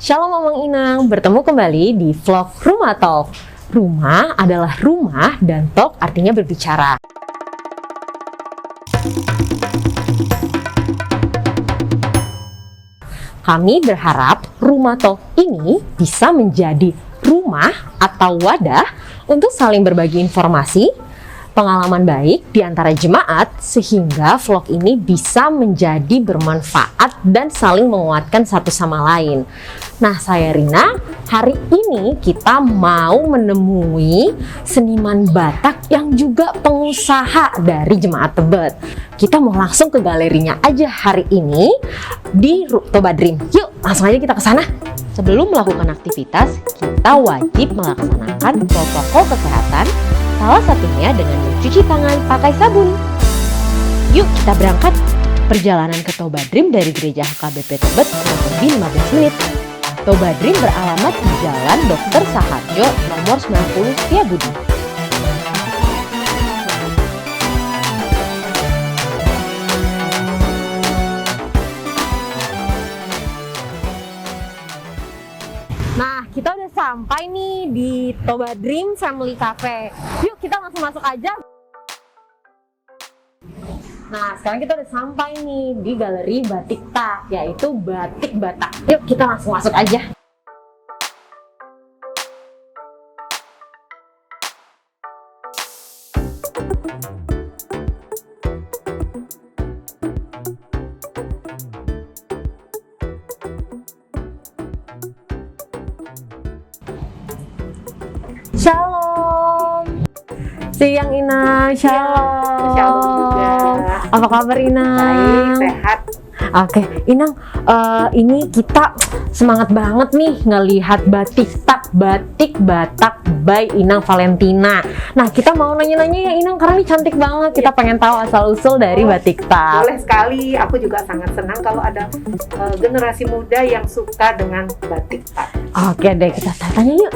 Shalom Omong Inang, bertemu kembali di vlog Rumah Talk. Rumah adalah rumah dan talk artinya berbicara. Kami berharap Rumah Talk ini bisa menjadi rumah atau wadah untuk saling berbagi informasi, pengalaman baik di antara jemaat sehingga vlog ini bisa menjadi bermanfaat dan saling menguatkan satu sama lain. Nah, saya Rina, hari ini kita mau menemui seniman Batak yang juga pengusaha dari Jemaat Tebet. Kita mau langsung ke galerinya aja hari ini di Toba Dream. Yuk, langsung aja kita ke sana. Sebelum melakukan aktivitas, kita wajib melaksanakan protokol kesehatan, salah satunya dengan mencuci tangan pakai sabun. Yuk kita berangkat. Perjalanan ke Toba Dream dari Gereja HKBP Tebet kurang lebih 15 menit. Toba Dream beralamat di Jalan Dr. Saharjo nomor 90 Setiabudi. Nah, kita udah sampai nih di Toba Dream Family Cafe. Yuk kita langsung masuk aja. Nah, sekarang kita udah sampai nih di Galeri Batik Tak, yaitu Batik Batak. Yuk kita langsung masuk aja. Shalom. Siang Inang, shalom. Shalom juga. Apa kabar Inang? Baik, sehat. Oke, Inang, ini kita semangat banget nih ngelihat batik tak, batik Batak by Inang Valentina. Nah, kita mau nanya-nanya ya Inang, karena ini cantik banget. Kita pengen tahu asal-usul dari batik tak. Boleh sekali, aku juga sangat senang kalau ada generasi muda yang suka dengan batik tak. Oke deh, kita tanya yuk.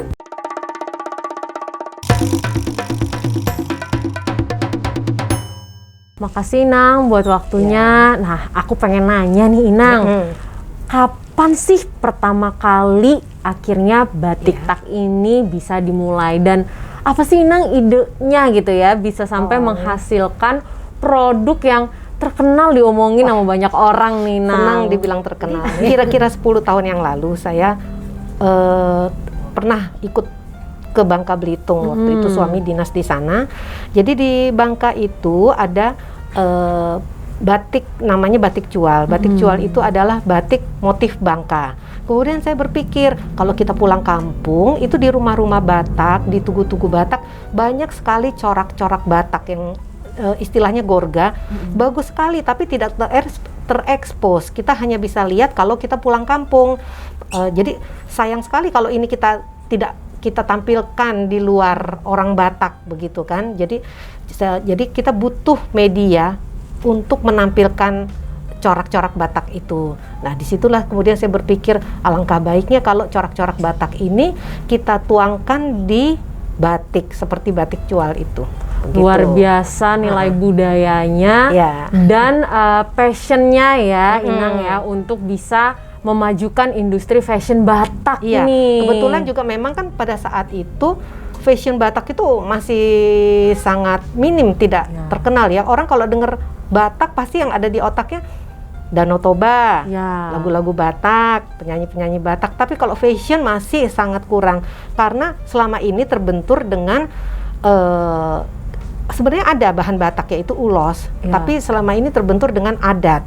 Makasih Inang buat waktunya. Nah, aku pengen nanya nih Inang, kapan sih pertama kali akhirnya batik tak ini bisa dimulai? Dan apa sih Inang idenya gitu ya bisa sampai menghasilkan produk yang terkenal diomongin sama banyak orang nih Inang? Senang dibilang terkenal. Kira-kira 10 tahun yang lalu saya pernah ikut ke Bangka Belitung. Waktu itu suami dinas di sana. Jadi di Bangka itu ada batik namanya batik cual. Batik cual itu adalah batik motif Bangka. Kemudian saya berpikir kalau kita pulang kampung itu di rumah-rumah Batak, di tugu-tugu Batak banyak sekali corak-corak Batak yang istilahnya gorga, bagus sekali tapi tidak terekspos. Kita hanya bisa lihat kalau kita pulang kampung. Jadi sayang sekali kalau ini kita tidak kita tampilkan di luar orang Batak begitu kan. Jadi kita butuh media untuk menampilkan corak-corak Batak itu. Nah, disitulah kemudian saya berpikir alangkah baiknya kalau corak-corak Batak ini kita tuangkan di batik seperti batik cual itu. Begitu. Luar biasa nilai budayanya dan passionnya ya Inang ya untuk bisa memajukan industri fashion Batak ini. Kebetulan juga memang kan pada saat itu fashion Batak itu masih sangat minim, tidak terkenal ya. Orang kalau dengar Batak pasti yang ada di otaknya Danau Toba, lagu-lagu Batak, penyanyi-penyanyi Batak. Tapi kalau fashion masih sangat kurang karena selama ini terbentur dengan sebenarnya ada bahan Batak yaitu ulos, tapi selama ini terbentur dengan adat.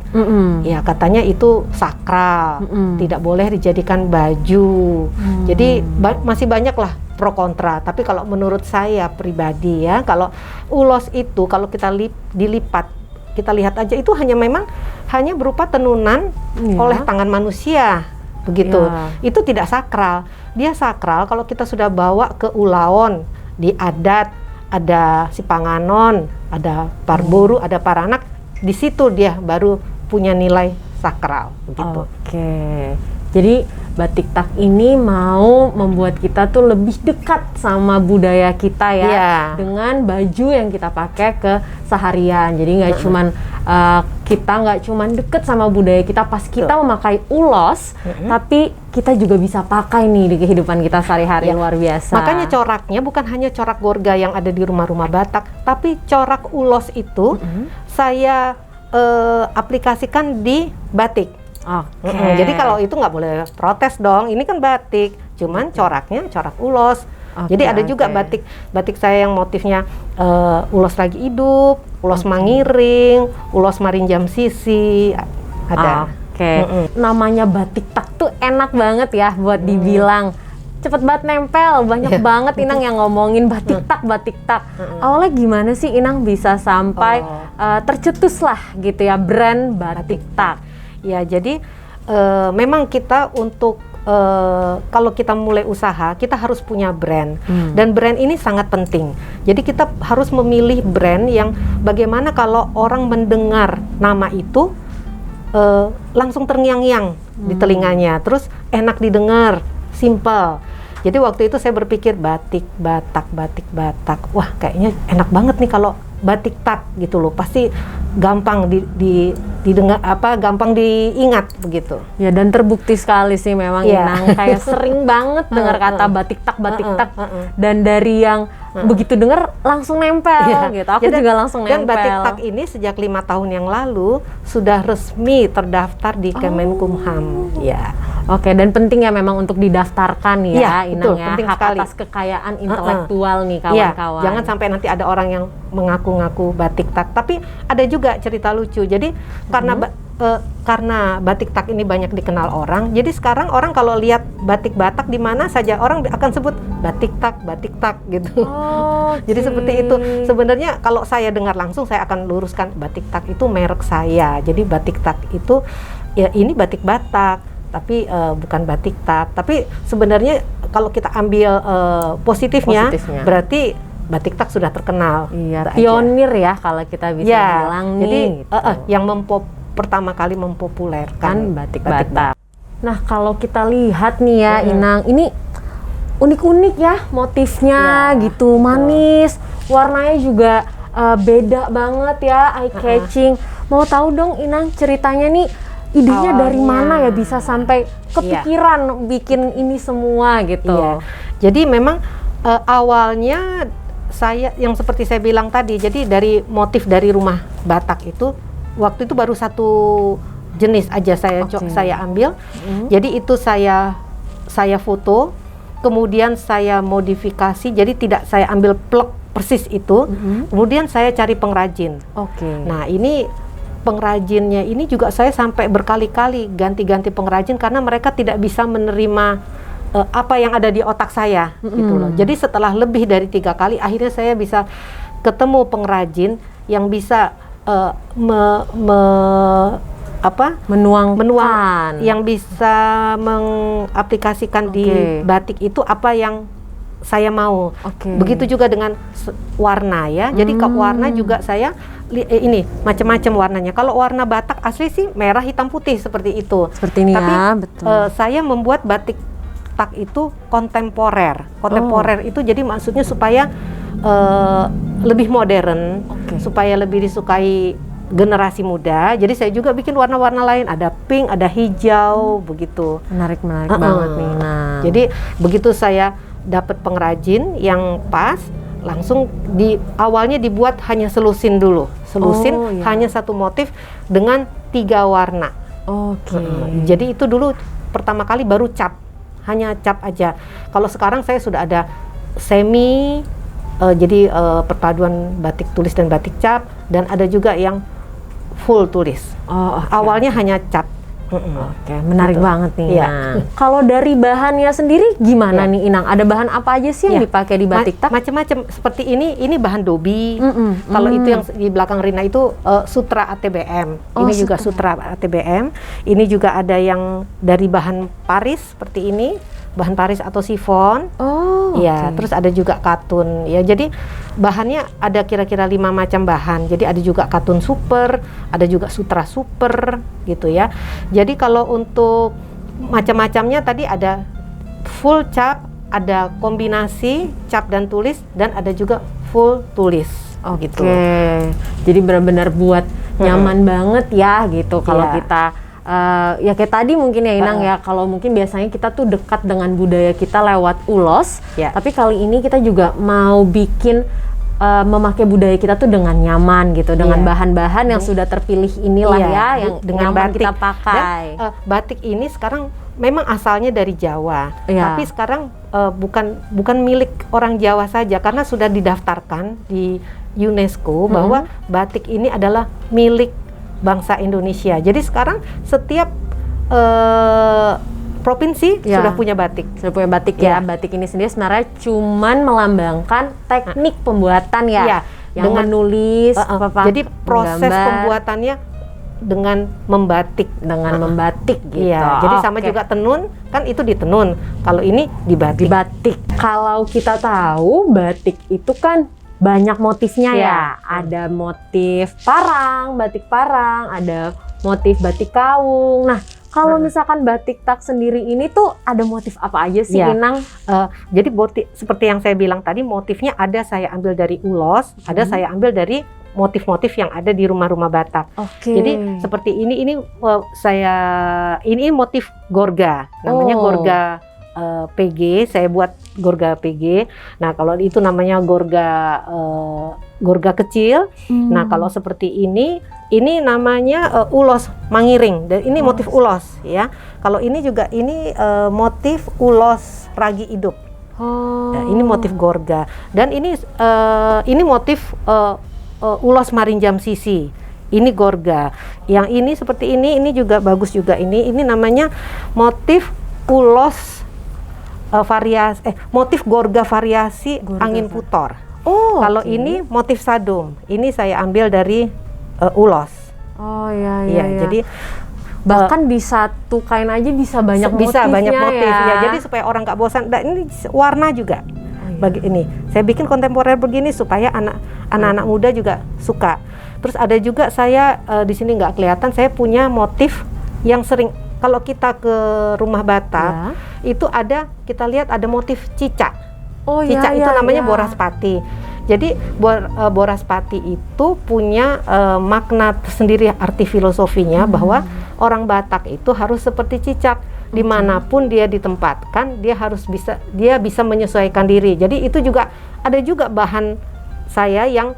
Ya katanya itu sakral, tidak boleh dijadikan baju. Jadi masih banyak lah pro kontra. Tapi kalau menurut saya pribadi ya, kalau ulos itu kalau kita dilipat, kita lihat aja itu memang hanya berupa tenunan oleh tangan manusia. Begitu. Itu tidak sakral. Dia sakral kalau kita sudah bawa ke ulaon, di adat. Ada si Panganon, ada Parburu, ada Paranak, di situ dia baru punya nilai sakral begitu. Oke. Jadi batik tak ini mau membuat kita tuh lebih dekat sama budaya kita ya, dengan baju yang kita pakai ke seharian. Jadi nggak cuman kita nggak cuman deket sama budaya kita pas kita memakai ulos, tapi kita juga bisa pakai nih di kehidupan kita sehari-hari, luar biasa. Makanya coraknya bukan hanya corak Gorga yang ada di rumah-rumah Batak, tapi corak ulos itu saya aplikasikan di batik. Jadi kalau itu nggak boleh protes dong, ini kan batik, cuman coraknya corak ulos. Jadi ada juga batik saya yang motifnya ulos lagi hidup, ulos mangiring, ulos marinjam sisi, ada. Namanya batik tak tuh enak banget ya buat dibilang. Cepet banget nempel, banyak banget Inang yang ngomongin batik tak, batik tak. Awalnya gimana sih Inang bisa sampai tercetus lah gitu ya brand batik tak? Ya, jadi memang kita untuk kalau kita mulai usaha, kita harus punya brand. Dan brand ini sangat penting. Jadi kita harus memilih brand yang bagaimana kalau orang mendengar nama itu langsung terngiang-ngiang di telinganya, terus enak didengar, simple. Jadi waktu itu saya berpikir batik Batak. Wah, kayaknya enak banget nih kalau batik tak gitu loh. Pasti gampang didengar, gampang diingat begitu. Ya, dan terbukti sekali sih memang Inang kayak sering banget dengar kata batik tak. Dan dari yang begitu dengar langsung nempel gitu. Aku juga langsung nempel. Dan batik tak ini sejak 5 tahun yang lalu sudah resmi terdaftar di Kemenkumham. Ya. Oke, dan penting ya memang untuk didaftarkan ya, Inang, betul, ya, penting hak sekali. atas kekayaan intelektual nih kawan-kawan. Jangan sampai nanti ada orang yang mengaku-ngaku batik tak. Tapi ada juga cerita lucu. Jadi karena batik tak ini banyak dikenal orang, jadi sekarang orang kalau lihat batik Batak di mana saja orang akan sebut batik tak gitu. Jadi seperti itu. Sebenarnya kalau saya dengar langsung saya akan luruskan batik tak itu merek saya. Jadi batik tak itu ya ini batik Batak, tapi bukan batik tak. Tapi sebenarnya kalau kita ambil positifnya, berarti batik tak sudah terkenal. Iya, pionir ya kalau kita bisa bilang nih. Jadi gitu. yang pertama kali mempopulerkan batik Batak. Nah, kalau kita lihat nih ya Inang, ini unik-unik ya motifnya gitu, manis, warnanya juga beda banget ya, eye catching. Mau tahu dong Inang ceritanya nih, idenya dari mana ya bisa sampai kepikiran bikin ini semua gitu? Jadi memang awalnya saya yang seperti saya bilang tadi, jadi dari motif dari rumah Batak itu waktu itu baru satu jenis aja saya ambil. Jadi itu saya foto, kemudian saya modifikasi, jadi tidak saya ambil plek persis itu. Kemudian saya cari pengrajin. Nah, ini pengrajinnya ini juga saya sampai berkali-kali ganti-ganti pengrajin karena mereka tidak bisa menerima apa yang ada di otak saya gitu loh. Jadi setelah lebih dari 3 kali akhirnya saya bisa ketemu pengrajin yang bisa menuang yang bisa mengaplikasikan di batik itu apa yang saya mau. Begitu juga dengan warna ya. Jadi warna juga saya ini macam-macam warnanya. Kalau warna Batak asli sih merah hitam putih seperti itu. Seperti ini. Tapi, ya, betul. Saya membuat batik tak itu kontemporer. Kontemporer itu jadi maksudnya supaya lebih modern, supaya lebih disukai generasi muda. Jadi saya juga bikin warna-warna lain, ada pink, ada hijau, begitu. Menarik banget nih. Nah, jadi begitu saya dapat pengrajin yang pas, langsung awalnya dibuat hanya selusin dulu, hanya satu motif dengan 3 warna. Jadi itu dulu pertama kali baru cap, hanya cap aja. Kalau sekarang saya sudah ada semi. Jadi perpaduan batik tulis dan batik cap, dan ada juga yang full tulis. Awalnya hanya cap. Menarik banget nih. Nah, kalau dari bahannya sendiri gimana nih Inang? Ada bahan apa aja sih yang dipakai di batik tak? Macam-macam. Seperti ini bahan dobi. Kalau itu yang di belakang Rina itu sutra ATBM. Ini juga sutra ATBM. Ini juga ada yang dari bahan Paris seperti ini. Bahan Paris atau sifon. Terus ada juga katun. Ya, jadi bahannya ada kira-kira 5 macam bahan. Jadi ada juga katun super, ada juga sutra super gitu ya. Jadi kalau untuk macam-macamnya tadi ada full cap, ada kombinasi cap dan tulis, dan ada juga full tulis. Gitu. Jadi benar-benar buat nyaman banget ya gitu kalau kita ya kayak tadi mungkin ya Inang ya, kalau mungkin biasanya kita tuh dekat dengan budaya kita lewat ulos, tapi kali ini kita juga mau bikin memakai budaya kita tuh dengan nyaman gitu, dengan bahan-bahan yang sudah terpilih inilah ya, yang dengan batik kita pakai. Dan, batik ini sekarang memang asalnya dari Jawa, tapi sekarang bukan milik orang Jawa saja, karena sudah didaftarkan di UNESCO bahwa batik ini adalah milik bangsa Indonesia. Jadi sekarang setiap provinsi sudah punya batik. Sudah punya batik ya. Batik ini sendiri sebenarnya cuman melambangkan teknik pembuatan ya. Yang dengan menulis, jadi proses pembuatannya dengan membatik. Membatik gitu. Iya, jadi sama juga tenun, kan itu ditenun. Kalau ini dibatik. Kalau kita tahu batik itu kan banyak motifnya ya. Ada motif parang, batik parang, ada motif batik kaung. Nah, kalau misalkan batik tak sendiri ini tuh ada motif apa aja sih Inang? Jadi seperti yang saya bilang tadi, motifnya ada saya ambil dari ulos, ada saya ambil dari motif-motif yang ada di rumah-rumah Batak. Jadi seperti ini motif gorga, namanya gorga PG, saya buat gorga PG. Nah, kalau itu namanya gorga kecil. Nah, kalau seperti ini namanya ulos mangiring, dan ini motif ulos ya. Kalau ini juga motif ulos ragi hidup. Nah, ini motif gorga, dan ini motif ulos marinjam sisi. Ini gorga. Yang ini seperti ini juga bagus juga. Ini namanya motif ulos motif gorga variasi angin putor. Kalau ini motif sadum, ini saya ambil dari ulos. Jadi bahkan di satu kain aja bisa banyak motif ya. Jadi supaya orang nggak bosan. Dan ini warna juga. Bagi ini, saya bikin kontemporer begini supaya anak-anak muda juga suka. Terus ada juga saya di sini nggak kelihatan, saya punya motif yang sering kalau kita ke rumah Batak itu kita lihat ada motif cicak. Cicak itu namanya boraspati. Jadi boraspati itu punya makna sendiri, arti filosofinya bahwa orang Batak itu harus seperti cicak. Dimanapun dia ditempatkan, dia bisa menyesuaikan diri. Jadi itu juga ada juga bahan saya yang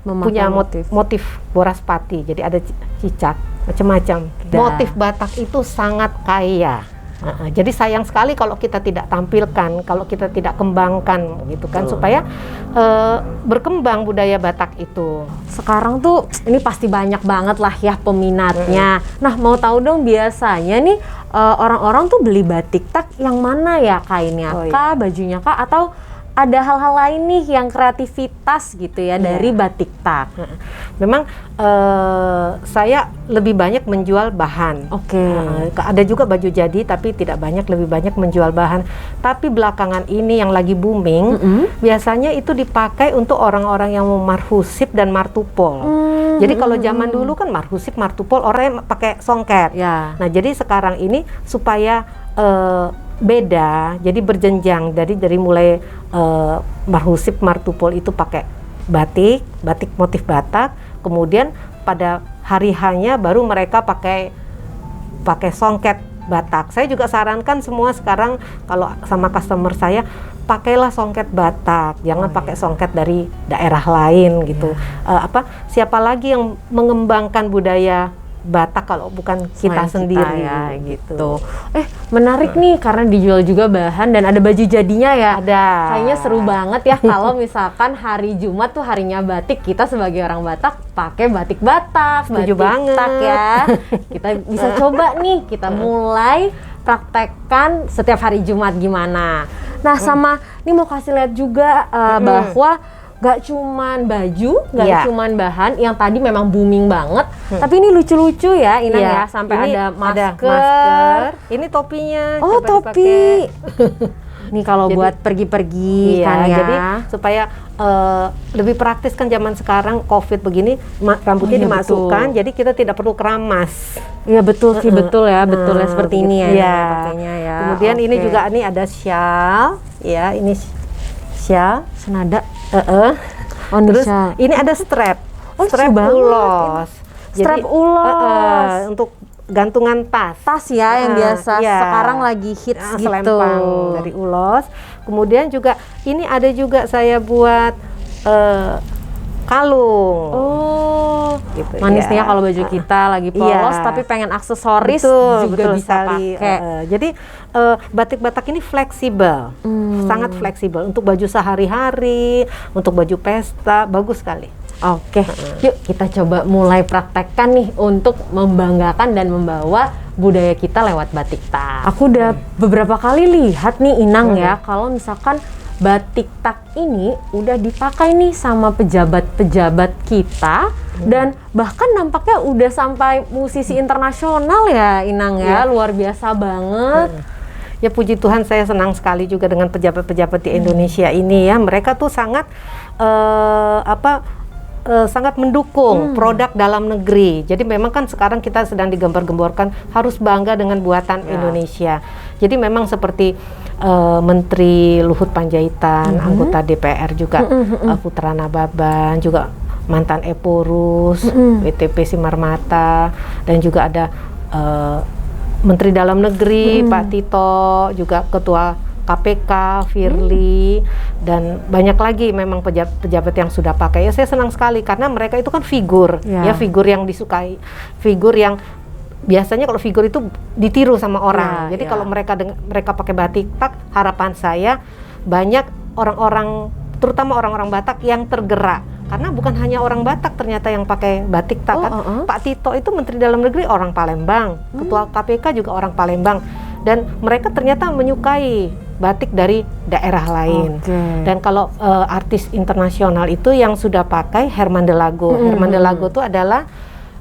punya motif boraspati. Jadi ada cicak, macam-macam. Motif Batak itu sangat kaya. Jadi sayang sekali kalau kita tidak tampilkan, kalau kita tidak kembangkan gitu kan, supaya berkembang budaya Batak itu. Sekarang tuh ini pasti banyak banget lah ya peminatnya. Nah, mau tahu dong biasanya nih orang-orang tuh beli batik tak yang mana ya, kainnya kah, bajunya kah, atau ada hal-hal lain nih yang kreativitas gitu ya dari batik tak? Memang saya lebih banyak menjual bahan. Ada juga baju jadi, tapi tidak banyak, lebih banyak menjual bahan. Tapi belakangan ini yang lagi booming, biasanya itu dipakai untuk orang-orang yang mau marhusip dan martupol. Jadi kalau zaman dulu kan marhusip, martupol orang pakai songket. Nah, jadi sekarang ini supaya beda, jadi berjenjang, dari mulai marhusip, martupol itu pakai batik motif Batak, kemudian pada hari hanya baru mereka pakai songket Batak. Saya juga sarankan semua sekarang kalau sama customer saya, pakailah songket Batak, jangan pakai songket dari daerah lain gitu. Siapa lagi yang mengembangkan budaya Batak kalau bukan kita sendiri ya, gitu. Menarik nih karena dijual juga bahan dan ada baju jadinya ya. Ada. Kayaknya seru banget ya kalau misalkan hari Jumat tuh harinya batik, kita sebagai orang Batak pakai batik Batak. Setuju banget. Tak ya. Kita bisa coba nih, kita mulai praktekkan setiap hari Jumat gimana. Nah, sama nih mau kasih lihat juga bahwa gak cuman baju, gak cuman bahan yang tadi memang booming banget, tapi ini lucu-lucu ya Inang ya, sampai ini ada masker. Ini topinya. Topi. Nih kalau buat pergi-pergi kan ya. Jadi supaya lebih praktis kan zaman sekarang COVID begini, rambutnya dimasukkan, jadi kita tidak perlu keramas. Iya betul sih, betul ya seperti ini ya. Pakainya ya. Kemudian ini juga ada shawl, ya ini shawl senada. Terus ini ada strap, strap ulos. Strap ulos untuk gantungan tas. Tas ya yang biasa Iya. sekarang lagi hits gitu. Selempang dari ulos. Kemudian juga ini ada juga saya buat kalung. Oh, Gitu, manis nih ya ya. kalau baju kita lagi polos Iya. tapi pengen aksesoris Betul, juga betul bisa sekali. pakai. Jadi batik-batak ini fleksibel, sangat fleksibel untuk baju sehari-hari, untuk baju pesta, bagus sekali. Oke, yuk kita coba mulai praktekkan nih untuk membanggakan dan membawa budaya kita lewat batik tak. Aku udah beberapa kali lihat nih Inang ya, kalau misalkan batik tak ini udah dipakai nih sama pejabat-pejabat kita dan bahkan nampaknya udah sampai musisi internasional ya Inang ya, luar biasa banget. Ya puji Tuhan saya senang sekali juga dengan pejabat-pejabat di Indonesia ini ya, mereka tuh sangat sangat mendukung produk dalam negeri. Jadi memang kan sekarang kita sedang digembar-gemborkan harus bangga dengan buatan Indonesia. Jadi memang seperti Menteri Luhut Panjaitan, anggota DPR juga Putra Nababan, juga mantan Eporus, WTP Simarmata, dan juga ada Menteri Dalam Negeri Pak Tito, juga Ketua KPK, Firly, dan banyak lagi memang pejabat yang sudah pakai. Ya saya senang sekali karena mereka itu kan figur, ya figur yang disukai, figur yang biasanya kalau figur itu ditiru sama orang. Jadi kalau mereka pakai batik tak, harapan saya banyak orang-orang, terutama orang-orang Batak yang tergerak. Karena bukan hanya orang Batak ternyata yang pakai batik tak kan. Pak Tito itu Menteri Dalam Negeri orang Palembang, Ketua KPK juga orang Palembang. Dan mereka ternyata menyukai batik dari daerah lain. Dan kalau artis internasional itu yang sudah pakai Herman Delago. Herman Delago itu adalah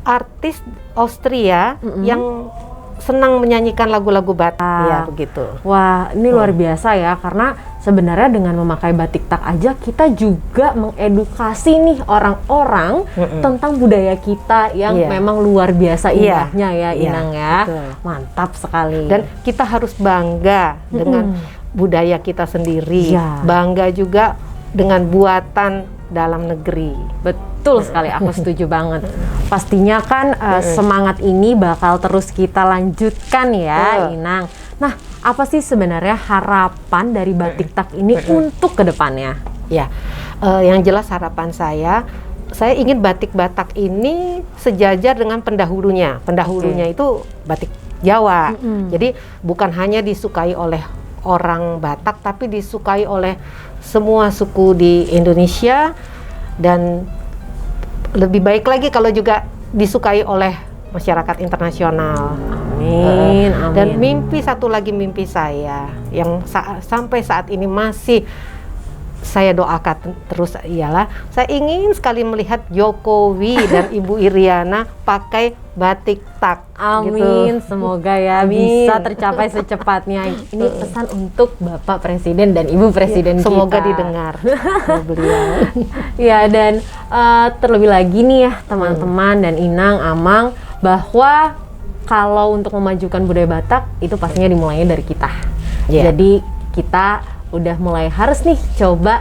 artis Austria yang senang menyanyikan lagu-lagu batik. Ya begitu. Wah, ini luar biasa ya, karena sebenarnya dengan memakai batik tak aja kita juga mengedukasi nih orang-orang tentang budaya kita yang memang luar biasa indahnya ya Inang ya. Betul. Mantap sekali. Dan kita harus bangga dengan budaya kita sendiri. Bangga juga dengan buatan dalam negeri. Betul sekali, aku setuju banget. Pastinya kan semangat ini bakal terus kita lanjutkan ya Inang. Nah, apa sih sebenarnya harapan dari batik tak ini untuk kedepannya? Ya, yang jelas harapan saya ingin batik Batak ini sejajar dengan pendahulunya. Pendahulunya itu batik Jawa. Jadi bukan hanya disukai oleh orang Batak, tapi disukai oleh semua suku di Indonesia, dan lebih baik lagi kalau juga disukai oleh masyarakat internasional. Amin, amin. Dan satu lagi mimpi saya yang sampai saat ini masih saya doakan terus ialah saya ingin sekali melihat Jokowi dan Ibu Iriana pakai batik tak. Amin, gitu. semoga ya bisa tercapai secepatnya. Ini pesan untuk Bapak Presiden dan Ibu Presiden kita. Semoga didengar beliau. Ya, dan terlebih lagi nih ya teman-teman dan Inang, Amang, bahwa kalau untuk memajukan budaya Batak itu pastinya dimulainya dari kita. Jadi kita udah mulai harus nih coba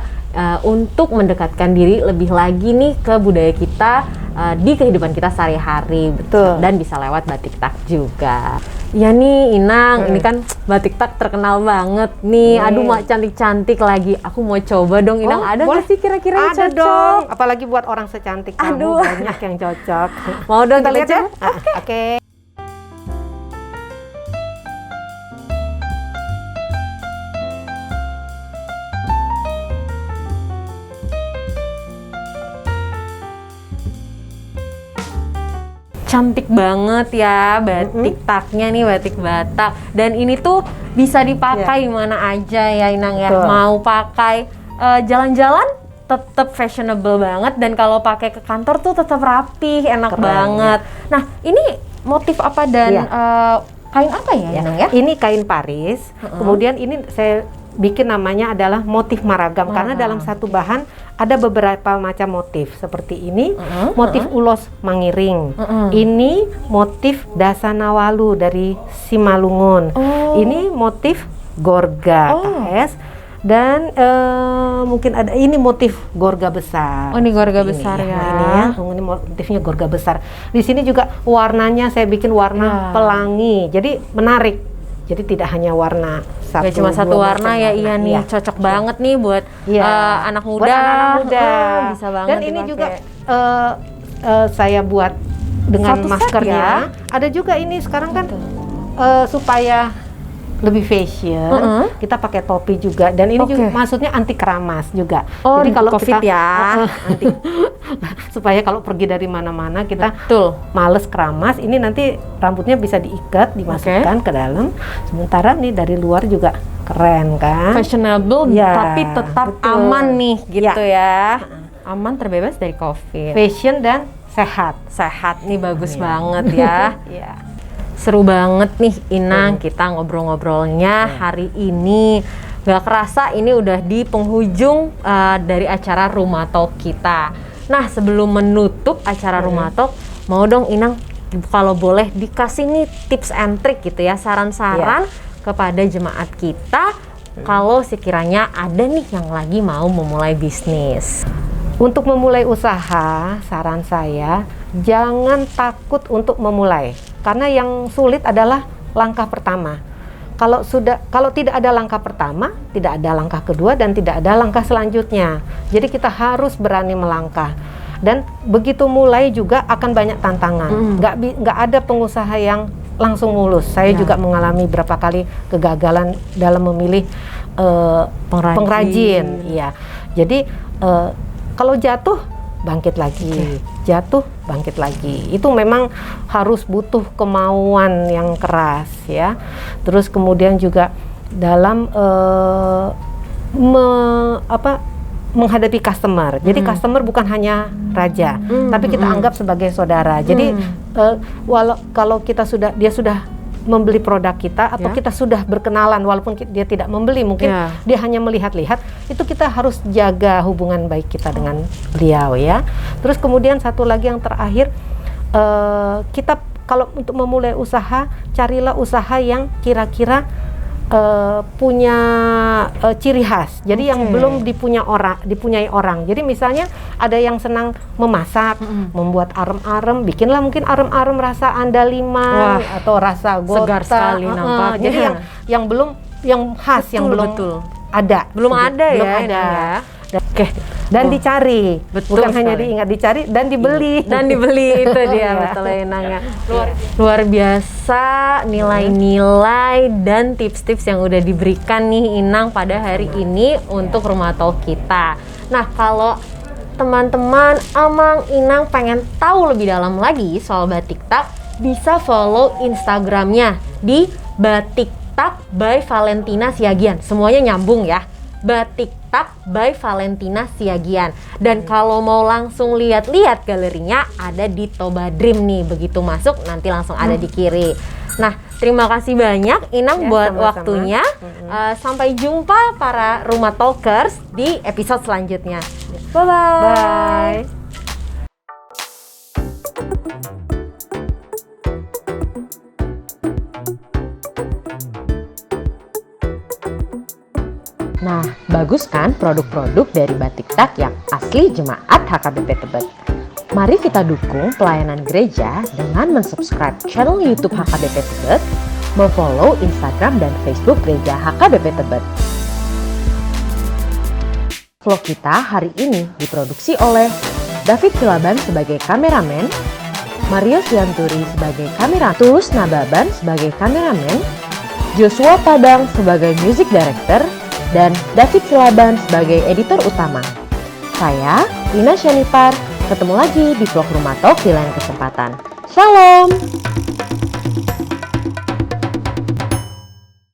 untuk mendekatkan diri lebih lagi nih ke budaya kita di kehidupan kita sehari-hari. Betul. Dan bisa lewat batik tak juga. Ya nih Inang, ini kan batik tak terkenal banget nih. Aduh, mak cantik-cantik lagi. Aku mau coba dong Inang. Ada nggak sih kira-kira yang Ada cocok? dong, apalagi buat orang secantik Aduh. kamu, banyak yang cocok. Mau dong Kita lihat ya? coba? Oke. Cantik banget ya batik taknya nih, batik Batak. Dan ini tuh bisa dipakai mana aja ya Inang ya. Betul. Mau pakai jalan-jalan tetap fashionable banget, dan kalau pakai ke kantor tuh tetap rapih, enak banget. Nah, ini motif apa dan kain apa ya Inang ya? Ini kain Paris. Kemudian ini saya bikin namanya adalah motif maragam, karena dalam satu bahan ada beberapa macam motif. Seperti ini motif ulos mangiring, ini motif Dasanawalu dari Simalungun, ini motif Gorga KS, Dan mungkin ada ini motif gorga besar. Oh, ini gorga Seperti besar ya. Ini motifnya gorga besar. Di sini juga warnanya saya bikin warna pelangi. Jadi menarik. Jadi tidak hanya warna satu. Gak cuma satu dua warna ya, iya nih cocok banget nih buat anak muda. Buat anak muda. Bisa banget. Dan ini juga saya buat dengan Satu set maskernya. ya? Ada juga ini sekarang kan supaya lebih fashion, kita pakai topi juga, dan ini juga maksudnya anti keramas juga. Oh, jadi kalau COVID kita ya, supaya kalau pergi dari mana-mana kita betul, males keramas, ini nanti rambutnya bisa diikat, dimasukkan ke dalam. Sementara nih dari luar juga keren kan? fashionable tapi tetap aman nih gitu ya. Aman, terbebas dari COVID. Fashion dan sehat. Sehat nih, bagus banget ya. Iya. Seru banget nih Inang, kita ngobrol-ngobrolnya hari ini. Gak kerasa ini udah di penghujung dari acara Rumah Talk kita. Nah, sebelum menutup acara Rumah Talk, mau dong Inang kalau boleh dikasih nih tips and trick gitu ya, saran-saran kepada jemaat kita kalau sekiranya ada nih yang lagi mau memulai bisnis. Untuk memulai usaha, saran saya jangan takut untuk memulai, karena yang sulit adalah langkah pertama. Kalau tidak ada langkah pertama, tidak ada langkah kedua, dan tidak ada langkah selanjutnya. Jadi kita harus berani melangkah. Dan begitu mulai juga akan banyak tantangan. Nggak ada pengusaha yang langsung mulus. Saya juga mengalami berapa kali kegagalan dalam memilih pengrajin. Iya. Jadi kalau jatuh, bangkit lagi. Jatuh, bangkit lagi. Itu memang harus butuh kemauan yang keras ya. Terus kemudian juga dalam menghadapi customer. Jadi customer bukan hanya raja, tapi kita anggap sebagai saudara. Jadi kalau dia sudah membeli produk kita atau kita sudah berkenalan, walaupun dia tidak membeli, mungkin dia hanya melihat-lihat, itu kita harus jaga hubungan baik kita dengan beliau ya. Terus kemudian satu lagi yang terakhir, kita kalau untuk memulai usaha, carilah usaha yang kira-kira punya ciri khas. Jadi yang belum dipunyai orang. Jadi misalnya ada yang senang memasak, membuat arem-arem, bikinlah mungkin arem-arem rasa andaliman atau rasa gota. Segar sekali nampaknya. Jadi yang belum, yang khas, yang belum ada. Belum ada ya. Dan dicari, bukan hanya sekali. diingat, dicari dan dibeli. Dan dibeli, itu dia betul Inang ya. Luar biasa nilai-nilai dan tips-tips yang udah diberikan nih Inang pada hari ini untuk Rumah Talk kita. Nah, kalau teman-teman Amang Inang pengen tahu lebih dalam lagi soal Batik Tak, bisa follow Instagramnya di Batik Tak by Valentina Siagian. Semuanya nyambung ya. Batik Tak by Valentina Siagian. Dan kalau mau langsung lihat-lihat galerinya ada di Toba Dream nih. Begitu masuk nanti langsung ada di kiri. Nah, terima kasih banyak Inang buat sama-sama. waktunya. Sampai jumpa para Rumah Talkers di episode selanjutnya. Bye-bye. Bye. Nah, bagus kan produk-produk dari Batik Tak yang asli jemaat HKBP Tebet. Mari kita dukung pelayanan gereja dengan mensubscribe channel YouTube HKBP Tebet, memfollow Instagram dan Facebook gereja HKBP Tebet. Vlog kita hari ini diproduksi oleh David Silaban sebagai kameramen, Mario Sianturi sebagai kamera, Tulus Nababan sebagai kameramen, Joshua Padang sebagai music director, dan David Silaban sebagai editor utama. Saya, Lina Syanipar, ketemu lagi di vlog Rumah Talk di lain kesempatan. Shalom!